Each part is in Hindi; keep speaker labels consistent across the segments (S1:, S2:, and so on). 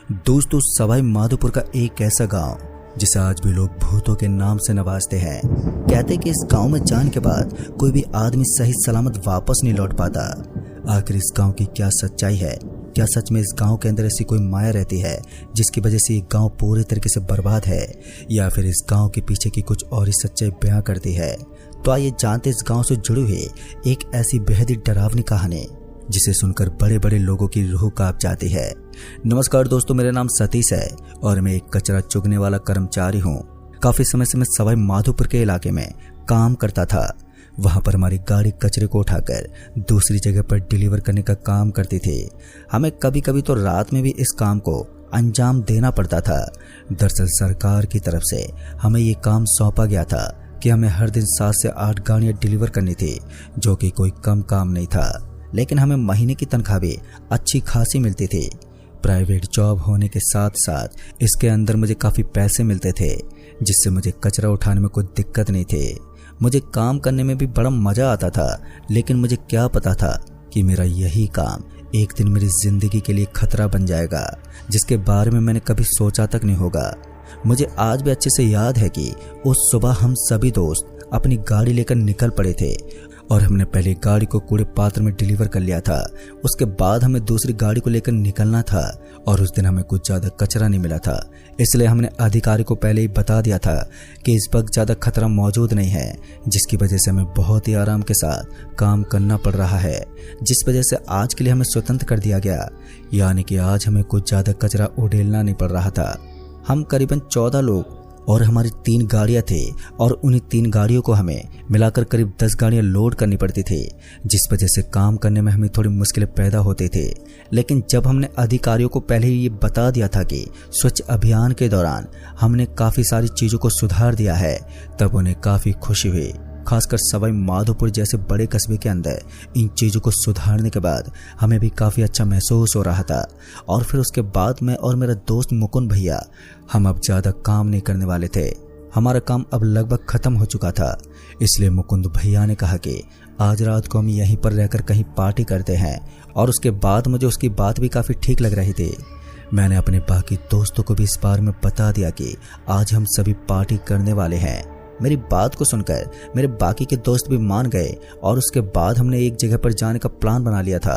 S1: दोस्तों, सवाई माधोपुर का एक ऐसा गांव जिसे आज भी लोग भूतों के नाम से नवाजते हैं। कहते कि इस गांव में जाने के बाद कोई भी आदमी सही सलामत वापस नहीं लौट पाता। आखिर इस गांव की क्या सच्चाई है? क्या सच में इस गांव के अंदर ऐसी कोई माया रहती है जिसकी वजह से ये गांव पूरी तरीके से बर्बाद है, या फिर इस गांव के पीछे की कुछ और ही सच्चाई बयां करती है? तो आइए जानते इस गांव से जुड़ी हुई एक ऐसी बेहद ही डरावनी कहानी जिसे सुनकर बड़े बड़े लोगों की रूह कांप जाती है। नमस्कार दोस्तों, मेरा नाम सतीश है और मैं एक कचरा चुगने वाला कर्मचारी हूँ। काफी समय से मैं सवाई माधोपुर के इलाके में काम करता था। वहां पर हमारी गाड़ी कचरे को उठाकर दूसरी जगह पर डिलीवर करने का काम करती थी। हमें कभी कभी तो रात में भी इस काम को अंजाम देना पड़ता था। दरअसल सरकार की तरफ से हमें ये काम सौंपा गया था कि हमें हर दिन 7 से 8 गाड़ियां डिलीवर करनी थी, जो कि कोई कम काम नहीं था। लेकिन हमें महीने की तनख्वाह भी अच्छी खासी मिलती थी। प्राइवेट जॉब होने के साथ साथ इसके अंदर मुझे काफ़ी पैसे मिलते थे, जिससे मुझे कचरा उठाने में कोई दिक्कत नहीं थी। मुझे काम करने में भी बड़ा मज़ा आता था, लेकिन मुझे क्या पता था कि मेरा यही काम एक दिन मेरी ज़िंदगी के लिए खतरा बन जाएगा, जिसके बारे में मैंने कभी सोचा तक नहीं होगा। मुझे आज भी अच्छे से याद है कि उस सुबह हम सभी दोस्त अपनी गाड़ी लेकर निकल पड़े थे और हमने पहले गाड़ी को कूड़े पात्र में डिलीवर कर लिया था। उसके बाद हमें दूसरी गाड़ी को लेकर निकलना था और उस दिन हमें कुछ ज़्यादा कचरा नहीं मिला था, इसलिए हमने अधिकारी को पहले ही बता दिया था कि इस वक्त ज़्यादा खतरा मौजूद नहीं है, जिसकी वजह से हमें बहुत ही आराम के साथ काम करना पड़ रहा है, जिस वजह से आज के लिए हमें स्वतंत्र कर दिया गया। यानी कि आज हमें कुछ ज़्यादा कचरा उड़ेलना नहीं पड़ रहा था। हम करीबन 14 लोग और हमारी 3 गाड़ियां थी और उन्हीं 3 गाड़ियों को हमें मिलाकर करीब 10 गाड़ियां लोड करनी पड़ती थी, जिस वजह से काम करने में हमें थोड़ी मुश्किलें पैदा होती थी। लेकिन जब हमने अधिकारियों को पहले ही ये बता दिया था कि स्वच्छ अभियान के दौरान हमने काफ़ी सारी चीज़ों को सुधार दिया है, तब उन्हें काफ़ी खुशी हुई। खासकर सवाई माधोपुर जैसे बड़े कस्बे के अंदर इन चीज़ों को सुधारने के बाद हमें भी काफ़ी अच्छा महसूस हो रहा था। और फिर उसके बाद मैं और मेरा दोस्त मुकुंद भैया, हम अब ज़्यादा काम नहीं करने वाले थे। हमारा काम अब लगभग ख़त्म हो चुका था, इसलिए मुकुंद भैया ने कहा कि आज रात को हम यहीं पर रहकर कहीं पार्टी करते हैं। और उसके बाद मुझे उसकी बात भी काफ़ी ठीक लग रही थी। मैंने अपने बाकी दोस्तों को भी इस बारे में बता दिया कि आज हम सभी पार्टी करने वाले हैं। मेरी बात को सुनकर मेरे बाकी के दोस्त भी मान गए और उसके बाद हमने एक जगह पर जाने का प्लान बना लिया था।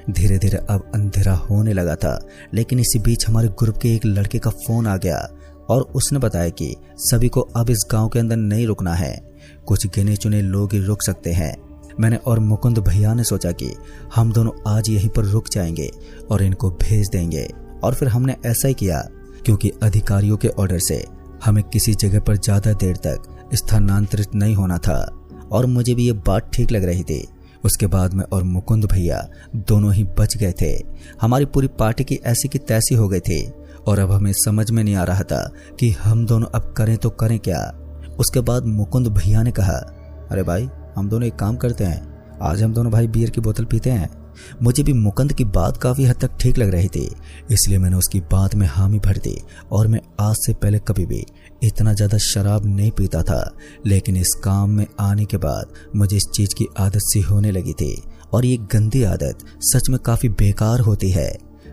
S1: धीरे धीरे अब अंधेरा होने लगा था, लेकिन इसी बीच हमारे ग्रुप के एक लड़के का फ़ोन आ गया और उसने बताया कि सभी को अब इस गांव के अंदर नहीं रुकना है, कुछ गिने चुने लोग ही रुक सकते हैं। मैंने और मुकुंद भैया ने सोचा कि हम दोनों आज यहीं पर रुक जाएंगे और इनको भेज देंगे। और फिर हमने ऐसा ही किया, क्योंकि अधिकारियों के ऑर्डर से हमें किसी जगह पर ज़्यादा देर तक स्थानांतरित नहीं होना था और मुझे भी ये बात ठीक लग रही थी। उसके बाद मैं और मुकुंद भैया दोनों ही बच गए थे। हमारी पूरी पार्टी की ऐसी की तैसी हो गई थी और अब हमें समझ में नहीं आ रहा था कि हम दोनों अब करें तो करें क्या। उसके बाद मुकुंद भैया ने कहा, अरे भाई, हम दोनों एक काम करते हैं, आज हम दोनों भाई बियर की बोतल पीते हैं। मुझे भी मुकुंद की बात काफ़ी हद तक ठीक लग रही थी, इसलिए मैंने उसकी बात में हामी भर दी। और मैं आज से पहले कभी भी इतना ज़्यादा शराब नहीं पीता था, लेकिन इस काम में आने के बाद मुझे इस चीज़ की आदत सी होने लगी थी और ये गंदी आदत सच में काफ़ी बेकार होती है।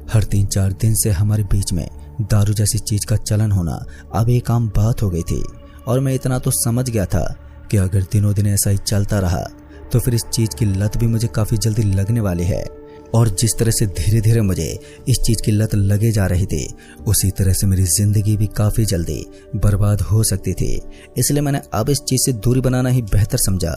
S1: हर 3-4 दिन से हमारे बीच में दारू जैसी चीज़ का चलन होना अब एक आम बात हो गई थी और मैं इतना तो समझ गया था कि अगर दिनों दिन ऐसा ही चलता रहा तो फिर इस चीज़ की लत भी मुझे काफ़ी जल्दी लगने वाली है। और जिस तरह से धीरे धीरे मुझे इस चीज़ की लत लगे जा रही थी, उसी तरह से मेरी ज़िंदगी भी काफ़ी जल्दी बर्बाद हो सकती थी। इसलिए मैंने अब इस चीज़ से दूरी बनाना ही बेहतर समझा।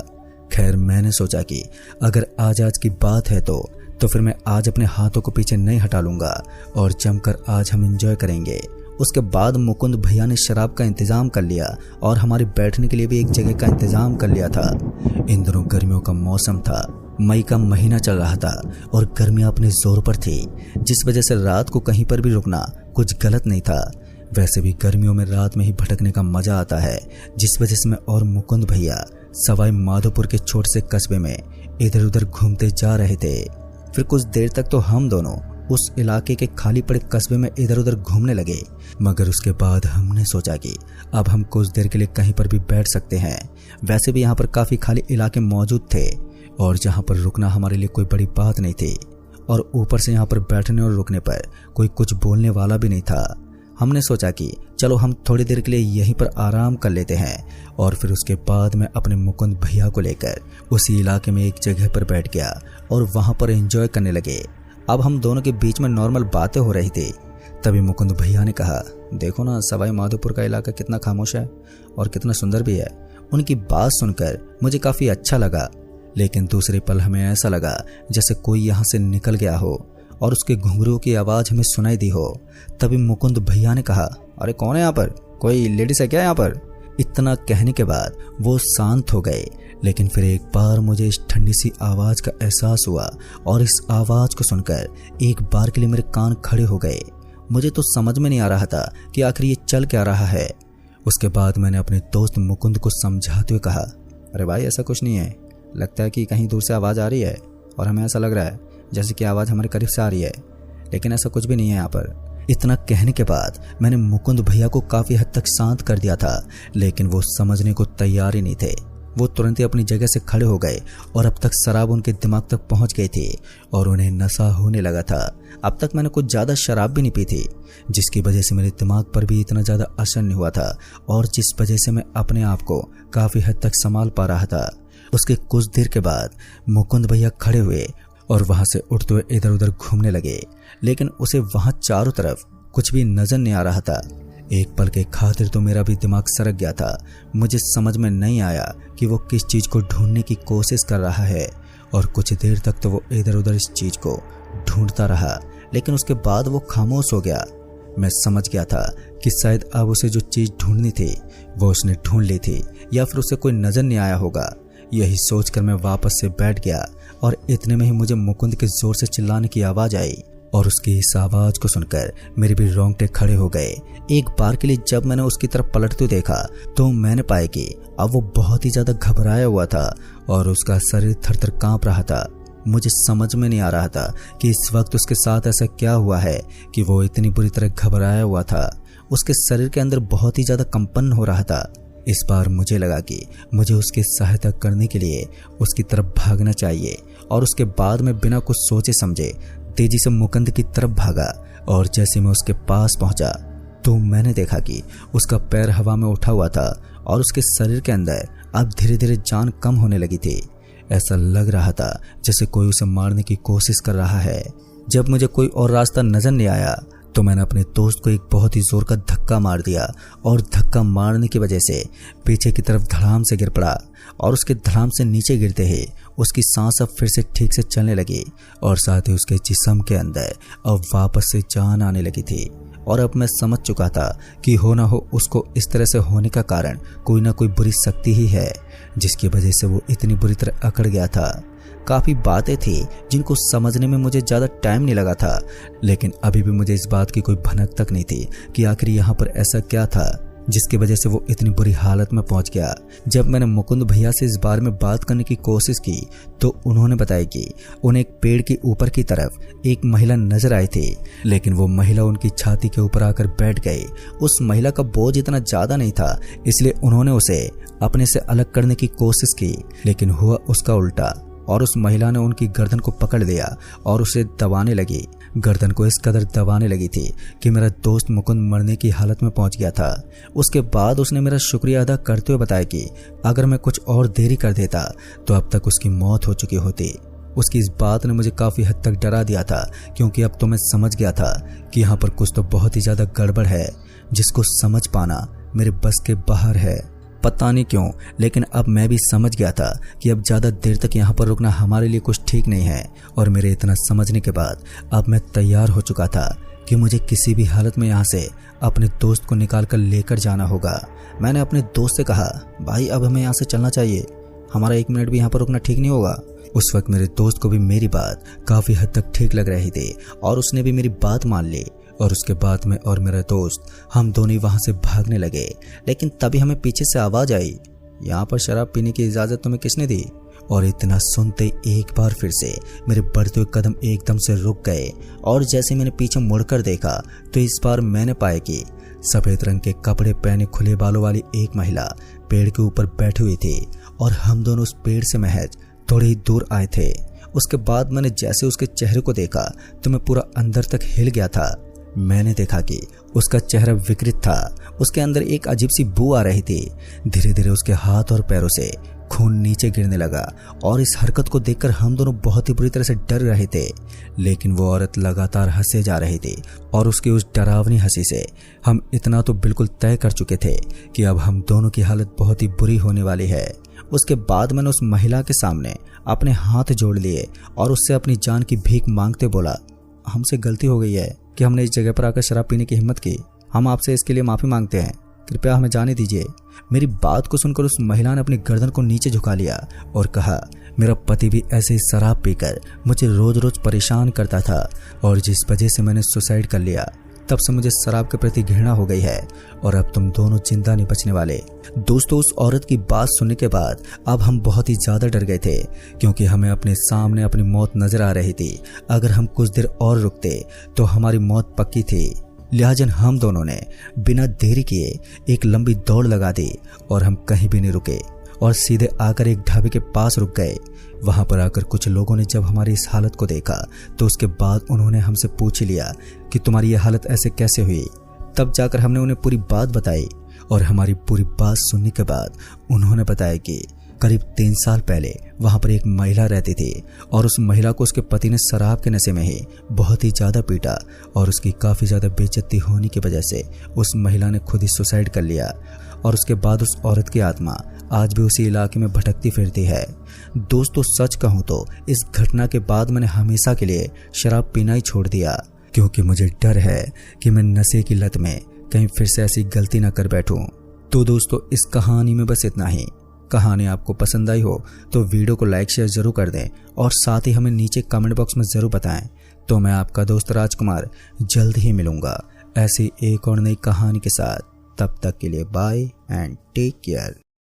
S1: खैर, मैंने सोचा कि अगर आज की बात है तो फिर मैं आज अपने हाथों को पीछे नहीं हटा लूँगा और जमकर आज हम एंजॉय करेंगे। उसके बाद मुकुंद भैया ने शराब का इंतज़ाम कर लिया और हमारे बैठने के लिए भी एक जगह का इंतज़ाम कर लिया था। इन दिनों गर्मियों का मौसम था, मई का महीना चल रहा था और गर्मियाँ अपने जोर पर थी, जिस वजह से रात को कहीं पर भी रुकना कुछ गलत नहीं था। वैसे भी गर्मियों में रात में ही भटकने का मज़ा आता है, जिस वजह से मैं और मुकुंद भैया सवाई माधोपुर के छोटे से कस्बे में इधर उधर घूमते जा रहे थे। फिर कुछ देर तक तो हम दोनों उस इलाके के खाली पड़े कस्बे में इधर उधर घूमने लगे, मगर उसके बाद हमने सोचा कि अब हम कुछ देर के लिए कहीं पर भी बैठ सकते हैं। वैसे भी यहाँ पर काफ़ी खाली इलाके मौजूद थे और जहाँ पर रुकना हमारे लिए कोई बड़ी बात नहीं थी। और ऊपर से यहाँ पर बैठने और रुकने पर कोई कुछ बोलने वाला भी नहीं था। हमने सोचा कि चलो हम थोड़ी देर के लिए यहीं पर आराम कर लेते हैं और फिर उसके बाद मैं अपने मुकुंद भैया को लेकर उसी इलाके में एक जगह पर बैठ गया और वहां पर एंजॉय करने लगे। अब हम दोनों के बीच में नॉर्मल बातें हो रही थी। तभी मुकुंद भैया ने कहा, देखो ना सवाई माधोपुर का इलाका कितना खामोश है और कितना सुंदर भी है। उनकी बात सुनकर मुझे काफ़ी अच्छा लगा, लेकिन दूसरे पल हमें ऐसा लगा जैसे कोई यहाँ से निकल गया हो और उसके घुंघरू की आवाज़ हमें सुनाई दी हो। तभी मुकुंद भैया ने कहा, अरे कौन है यहाँ पर, कोई लेडीज है क्या यहाँ पर? इतना कहने के बाद वो शांत हो गए, लेकिन फिर एक बार मुझे इस ठंडी सी आवाज़ का एहसास हुआ और इस आवाज़ को सुनकर एक बार के लिए मेरे कान खड़े हो गए। मुझे तो समझ में नहीं आ रहा था कि आखिर ये चल क्या रहा है। उसके बाद मैंने अपने दोस्त मुकुंद को समझाते हुए कहा, अरे भाई ऐसा कुछ नहीं है, लगता है कि कहीं दूर से आवाज़ आ रही है और हमें ऐसा लग रहा है जैसे कि आवाज़ हमारे करीब से आ रही है, लेकिन ऐसा कुछ भी नहीं है यहाँ पर। इतना कहने के बाद मैंने मुकुंद भैया को काफ़ी हद तक शांत कर दिया था, लेकिन वो समझने को तैयार ही नहीं थे। वो तुरंत ही अपनी जगह से खड़े हो गए और अब तक शराब उनके दिमाग तक पहुंच गई थी और उन्हें नशा होने लगा था। अब तक मैंने कुछ ज़्यादा शराब भी नहीं पी थी, जिसकी वजह से मेरे दिमाग पर भी इतना ज़्यादा असर नहीं हुआ था और जिस वजह से मैं अपने आप को काफ़ी हद तक संभाल पा रहा था। उसके कुछ देर के बाद मुकुंद भैया खड़े हुए और वहां से उठते हुए इधर उधर घूमने लगे, लेकिन उसे वहां चारों तरफ कुछ भी नजर नहीं आ रहा था। एक पल के खातिर तो मेरा भी दिमाग सरक गया था। मुझे समझ में नहीं आया कि वो किस चीज़ को ढूंढने की कोशिश कर रहा है और कुछ देर तक तो वो इधर उधर इस चीज़ को ढूंढता रहा, लेकिन उसके बाद वो खामोश हो गया। मैं समझ गया था कि शायद अब उसे जो चीज़ ढूंढनी थी वो उसने ढूंढ ली थी या फिर उसे कोई नज़र नहीं आया होगा। यही सोचकर मैं वापस से बैठ गया और इतने में ही मुझे मुकुंद के जोर से चिल्लाने की आवाज़ आई और उसकी इस आवाज़ को सुनकर मेरे भी रोंगटे खड़े हो गए। एक बार के लिए जब मैंने उसकी तरफ पलटते देखा तो मैंने पाया कि अब वो बहुत ही ज़्यादा घबराया हुआ था और उसका शरीर थर-थर कांप रहा था। मुझे समझ में नहीं आ रहा था कि इस वक्त उसके साथ ऐसा क्या हुआ है कि वो इतनी बुरी तरह घबराया हुआ था। उसके शरीर के अंदर बहुत ही ज़्यादा कंपन हो रहा था। इस बार मुझे लगा कि मुझे उसकी सहायता करने के लिए उसकी तरफ भागना चाहिए और उसके बाद मैं बिना कुछ सोचे समझे तेजी से मुकुंद की तरफ भागा और जैसे मैं उसके पास पहुंचा तो मैंने देखा कि उसका पैर हवा में उठा हुआ था और उसके शरीर के अंदर अब धीरे धीरे जान कम होने लगी थी। ऐसा लग रहा था जैसे कोई उसे मारने की कोशिश कर रहा है। जब मुझे कोई और रास्ता नजर नहीं आया तो मैंने अपने दोस्त को एक बहुत ही जोर का धक्का मार दिया और धक्का मारने की वजह से पीछे की तरफ धड़ाम से गिर पड़ा और उसके धड़ाम से नीचे गिरते ही उसकी सांस अब फिर से ठीक से चलने लगी और साथ ही उसके जिस्म के अंदर अब वापस से जान आने लगी थी। और अब मैं समझ चुका था कि हो ना हो उसको इस तरह से होने का कारण कोई ना कोई बुरी शक्ति ही है, जिसकी वजह से वो इतनी बुरी तरह अकड़ गया था। काफ़ी बातें थी जिनको समझने में मुझे ज़्यादा टाइम नहीं लगा था, लेकिन अभी भी मुझे इस बात की कोई भनक तक नहीं थी कि आखिर यहाँ पर ऐसा क्या था जिसकी वजह से वो इतनी बुरी हालत में पहुंच गया। जब मैंने मुकुंद भैया से इस बारे में बात करने की कोशिश की तो उन्होंने बताया कि उन्हें एक पेड़ के ऊपर की तरफ एक महिला नजर आई थी, लेकिन वो महिला उनकी छाती के ऊपर आकर बैठ गई। उस महिला का बोझ इतना ज़्यादा नहीं था, इसलिए उन्होंने उसे अपने से अलग करने की कोशिश की, लेकिन हुआ उसका उल्टा और उस महिला ने उनकी गर्दन को पकड़ लिया और उसे दबाने लगी। गर्दन को इस कदर दबाने लगी थी कि मेरा दोस्त मुकुंद मरने की हालत में पहुंच गया था। उसके बाद उसने मेरा शुक्रिया अदा करते हुए बताया कि अगर मैं कुछ और देरी कर देता तो अब तक उसकी मौत हो चुकी होती। उसकी इस बात ने मुझे काफ़ी हद तक डरा दिया था, क्योंकि अब तो मैं समझ गया था कि यहाँ पर कुछ तो बहुत ही ज़्यादा गड़बड़ है, जिसको समझ पाना मेरे बस के बाहर है। पता नहीं क्यों, लेकिन अब मैं भी समझ गया था कि अब ज़्यादा देर तक यहाँ पर रुकना हमारे लिए कुछ ठीक नहीं है। और मेरे इतना समझने के बाद अब मैं तैयार हो चुका था कि मुझे किसी भी हालत में यहाँ से अपने दोस्त को निकाल कर लेकर जाना होगा। मैंने अपने दोस्त से कहा, भाई अब हमें यहाँ से चलना चाहिए, हमारा 1 मिनट भी यहाँ पर रुकना ठीक नहीं होगा। उस वक्त मेरे दोस्त को भी मेरी बात काफ़ी हद तक ठीक लग रही थी और उसने भी मेरी बात मान ली। और उसके बाद मैं और मेरा दोस्त हम दोनों वहां से भागने लगे, लेकिन तभी हमें पीछे से आवाज आई, यहाँ पर शराब पीने की इजाजत तुम्हें किसने दी? और इतना सुनते एक बार फिर से मेरे बढ़ते हुए कदम एकदम से रुक गए और जैसे मैंने पीछे मुड़कर देखा तो इस बार मैंने पाया कि सफेद रंग के कपड़े पहने खुले बालों वाली एक महिला पेड़ के ऊपर बैठी हुई थी और हम दोनों उस पेड़ से महज थोड़ी ही दूर आए थे उसके बाद मैंने जैसे उसके चेहरे को देखा तो मैं पूरा अंदर तक हिल गया था। मैंने देखा कि उसका चेहरा विकृत था, उसके अंदर एक अजीब सी बू आ रही थी। धीरे धीरे उसके हाथ और पैरों से खून नीचे गिरने लगा और इस हरकत को देखकर हम दोनों बहुत ही बुरी तरह से डर रहे थे। लेकिन वो औरत लगातार हंसे जा रही थी और उसकी उस डरावनी हंसी से हम इतना तो बिल्कुल तय कर चुके थे कि अब हम दोनों की हालत बहुत ही बुरी होने वाली है। उसके बाद मैंने उस महिला के सामने अपने हाथ जोड़ लिए और उससे अपनी जान की भीख मांगते बोला, हमसे गलती हो गई है कि हमने इस जगह पर आकर शराब पीने की हिम्मत की। हम आपसे इसके लिए माफी मांगते हैं, कृपया हमें जाने दीजिए। मेरी बात को सुनकर उस महिला ने अपनी गर्दन को नीचे झुका लिया और कहा, मेरा पति भी ऐसे ही शराब पीकर मुझे रोज रोज परेशान करता था और जिस वजह से मैंने सुसाइड कर लिया, तब से मुझे शराब के प्रति घृणा हो गई है और अब तुम दोनों जिंदा नहीं बचने वाले। दोस्तों, उस औरत की बात सुनने के बाद अब हम बहुत ही ज्यादा डर गए थे क्योंकि हमें अपने सामने अपनी मौत नजर आ रही थी। अगर हम कुछ देर और रुकते तो हमारी मौत पक्की थी। लिहाजा हम दोनों ने बिना देरी किए एक लंबी दौड़ लगा दी और हम कहीं भी नहीं रुके और सीधे आकर एक ढाबे के पास रुक गए। वहां पर आकर कुछ लोगों ने जब हमारी इस हालत को देखा तो उसके बाद उन्होंने हमसे पूछ लिया कि तुम्हारी ये हालत ऐसे कैसे हुई। तब जाकर हमने उन्हें पूरी बात बताई और हमारी पूरी बात सुनने के बाद उन्होंने बताया कि करीब 3 साल पहले वहां पर एक महिला रहती थी और उस महिला को उसके पति ने शराब के नशे में ही बहुत ही ज्यादा पीटा और उसकी काफी ज्यादा बेइज्जती होने की वजह से उस महिला ने खुद ही सुसाइड कर लिया और उसके बाद उस औरत की आत्मा आज भी उसी इलाके में भटकती फिरती है। दोस्तों, सच कहूं तो इस घटना के बाद मैंने हमेशा के लिए शराब पीना ही छोड़ दिया क्योंकि मुझे डर है कि मैं नशे की लत में कहीं फिर से ऐसी गलती ना कर बैठूं। तो दोस्तों, इस कहानी में बस इतना ही। कहानी आपको पसंद आई हो तो वीडियो को लाइक शेयर जरूर कर दें और साथ ही हमें नीचे कमेंट बॉक्स में जरूर बताएं। तो मैं आपका दोस्त राजकुमार जल्द ही मिलूंगा ऐसी एक और नई कहानी के साथ। तब तक के लिए बाय एंड टेक केयर।